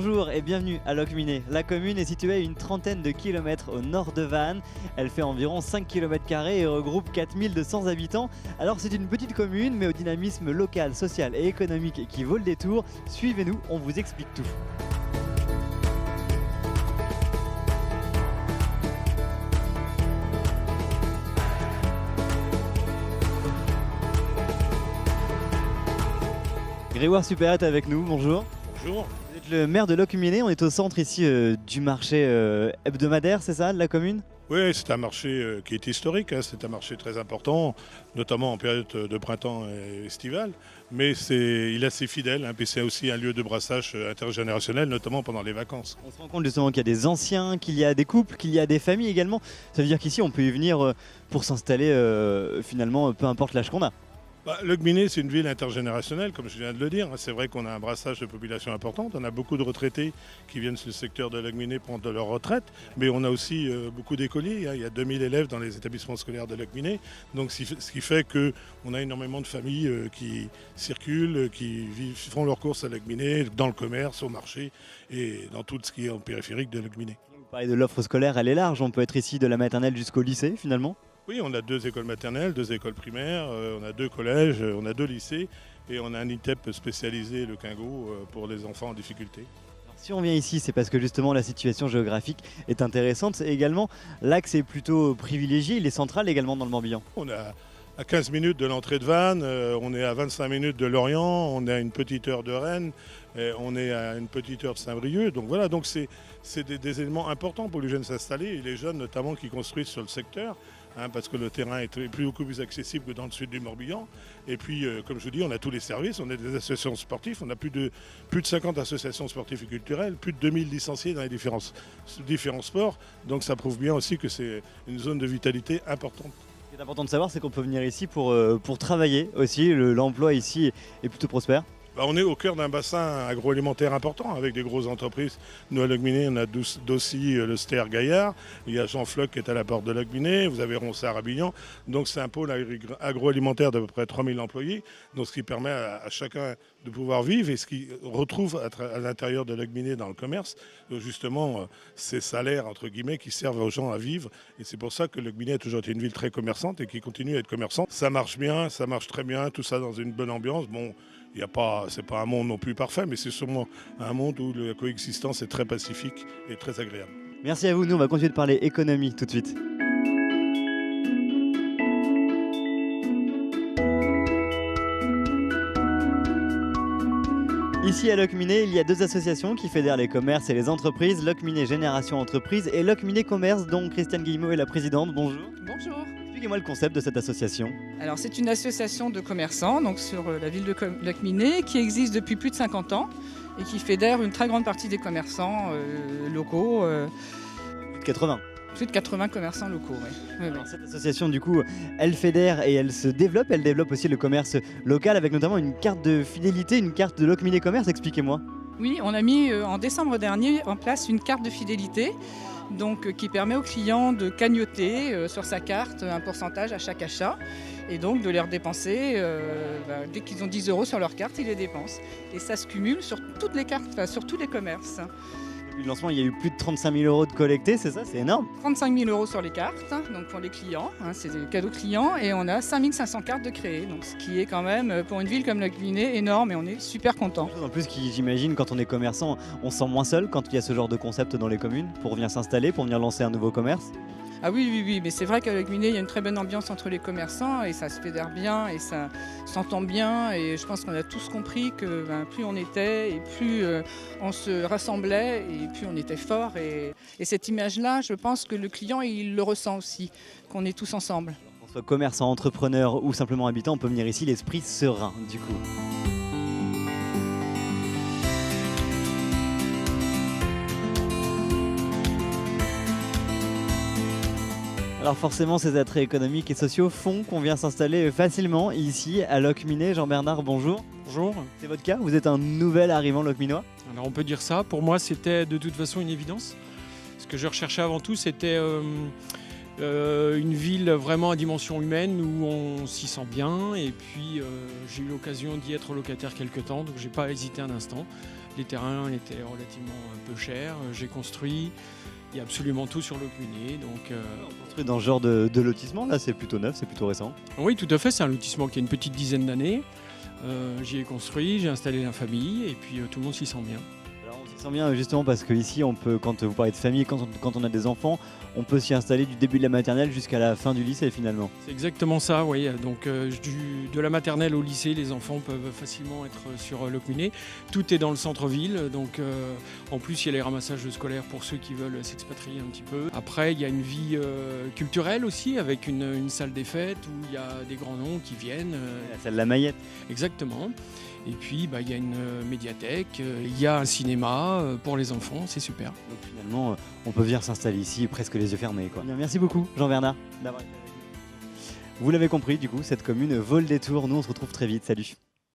Bonjour et bienvenue à Locminé. La commune est située à une trentaine de kilomètres au nord de Vannes. Elle fait environ 5 km² et regroupe 4200 habitants. Alors c'est une petite commune mais au dynamisme local, social et économique qui vaut le détour. Suivez-nous, on vous explique tout. Grégoire Super est avec nous, bonjour. Bonjour. Vous êtes le maire de Locminé, on est au centre ici du marché hebdomadaire, c'est ça, de la commune? Oui, c'est un marché qui est historique, hein. C'est un marché très important, notamment en période de printemps et estivale, mais il est assez fidèle, hein, puis c'est aussi un lieu de brassage intergénérationnel, notamment pendant les vacances. On se rend compte justement qu'il y a des anciens, qu'il y a des couples, qu'il y a des familles également. Ça veut dire qu'ici on peut y venir pour s'installer finalement peu importe l'âge qu'on a. Locminé, c'est une ville intergénérationnelle, comme je viens de le dire. C'est vrai qu'on a un brassage de population importante. On a beaucoup de retraités qui viennent sur le secteur de Locminé prendre leur retraite, mais on a aussi beaucoup d'écoliers. Il y a 2000 élèves dans les établissements scolaires de Locminé. Donc, ce qui fait qu'on a énormément de familles qui circulent, qui font leurs courses à Locminé, dans le commerce, au marché et dans tout ce qui est en périphérique de Locminé. Vous parlez de l'offre scolaire, elle est large. On peut être ici de la maternelle jusqu'au lycée finalement. Oui, on a 2 écoles maternelles, 2 écoles primaires, on a 2 collèges, on a 2 lycées et on a un ITEP spécialisé, le Quingo, pour les enfants en difficulté. Alors, si on vient ici, c'est parce que justement la situation géographique est intéressante. Et également, l'axe est plutôt privilégié, il est central également dans le Morbihan. On est à 15 minutes de l'entrée de Vannes, on est à 25 minutes de Lorient, on est à une petite heure de Rennes, on est à une petite heure de Saint-Brieuc. Donc voilà, donc c'est des éléments importants pour les jeunes s'installer et les jeunes notamment qui construisent sur le secteur. Parce que le terrain est beaucoup plus accessible que dans le sud du Morbihan. Et puis, comme je vous dis, on a tous les services, on a des associations sportives, on a plus de 50 associations sportives et culturelles, plus de 2000 licenciés dans les différents sports. Donc ça prouve bien aussi que c'est une zone de vitalité importante. Ce qui est important de savoir, c'est qu'on peut venir ici pour travailler aussi. L'emploi ici est plutôt prospère. On est au cœur d'un bassin agroalimentaire important avec des grosses entreprises. Nous à Locminé, on a Dossi, le Ster Gaillard, il y a Jean Floch qui est à la porte de Locminé, vous avez Ronsard à Bignan. Donc c'est un pôle agroalimentaire d'à peu près 3000 employés, donc ce qui permet à chacun de pouvoir vivre et ce qui retrouve à l'intérieur de Locminé dans le commerce, justement ces salaires entre guillemets qui servent aux gens à vivre. Et c'est pour ça que Locminé a toujours été une ville très commerçante et qui continue à être commerçante. Ça marche bien, ça marche très bien, tout ça dans une bonne ambiance. Bon, c'est pas un monde non plus parfait, mais c'est sûrement un monde où la coexistence est très pacifique et très agréable. Merci à vous, nous on va continuer de parler économie tout de suite. Ici à Locminé, il y a 2 associations qui fédèrent les commerces et les entreprises, Locminé Génération Entreprise et Locminé Commerce, dont Christiane Guillemot est la présidente. Bonjour. Bonjour. Expliquez-moi le concept de cette association. Alors c'est une association de commerçants donc sur la ville de Locminé qui existe depuis plus de 50 ans et qui fédère une très grande partie des commerçants locaux. Plus de 80. Plus de 80 commerçants locaux, oui. Oui. Alors, cette association, du coup, elle fédère et elle se développe. Elle développe aussi le commerce local avec notamment une carte de fidélité, une carte de Locminé Commerce. Expliquez-moi. Oui, on a mis en décembre dernier en place une carte de fidélité donc, qui permet aux clients de cagnoter sur sa carte un pourcentage à chaque achat et donc de les redépenser. Dès qu'ils ont 10 € sur leur carte, ils les dépensent. Et ça se cumule sur toutes les cartes, enfin, sur tous les commerces. Depuis le lancement, il y a eu plus de 35 000 € de collectés, c'est ça? C'est énorme. 35 000 € sur les cartes, donc pour les clients, c'est des cadeaux clients, et on a 5 500 cartes de créées, donc ce qui est quand même, pour une ville comme Locminé, énorme, et on est super content. En plus, j'imagine, quand on est commerçant, on se sent moins seul quand il y a ce genre de concept dans les communes, pour venir s'installer, pour venir lancer un nouveau commerce. Ah oui, mais c'est vrai qu'à Locminé, il y a une très bonne ambiance entre les commerçants et ça se fédère bien et ça s'entend bien. Et je pense qu'on a tous compris que plus on était et plus on se rassemblait et plus on était fort. Et cette image-là, je pense que le client, il le ressent aussi, qu'on est tous ensemble. Qu'on soit commerçant, entrepreneur ou simplement habitant, on peut venir ici l'esprit serein, du coup. Alors forcément, ces attraits économiques et sociaux font qu'on vient s'installer facilement ici à Locminé. Jean-Bernard, bonjour. Bonjour. C'est votre cas? Vous êtes un nouvel arrivant locminois? Alors on peut dire ça. Pour moi, c'était de toute façon une évidence. Ce que je recherchais avant tout, c'était Une ville vraiment à dimension humaine où on s'y sent bien. Et puis j'ai eu l'occasion d'y être locataire quelque temps, donc j'ai pas hésité un instant. Les terrains étaient relativement peu chers, j'ai construit. Il y a absolument tout sur Locminé. Donc, Construit dans ce genre de lotissement, là c'est plutôt neuf, c'est plutôt récent. oui, tout à fait, c'est un lotissement qui a une petite dizaine d'années. J'y ai construit, j'ai installé la famille et puis tout le monde s'y sent bien. Alors on s'y sent bien justement parce qu'ici on peut, quand vous parlez de famille, quand on a des enfants, on peut s'y installer du début de la maternelle jusqu'à la fin du lycée finalement. C'est exactement ça, oui. Donc de la maternelle au lycée, les enfants peuvent facilement être sur Locminé. Tout est dans le centre-ville, donc en plus il y a les ramassages scolaires pour ceux qui veulent s'expatrier un petit peu. Après il y a une vie culturelle aussi, avec une salle des fêtes où il y a des grands noms qui viennent. La salle La Mayette. Exactement. Et puis il y a une médiathèque, il y a un cinéma pour les enfants, c'est super. Donc finalement on peut venir s'installer ici presque les yeux fermés, quoi. Bien, merci beaucoup Jean-Bernard d'avoir été avec nous. Vous l'avez compris, du coup cette commune vaut le détour. Nous on se retrouve très vite, salut.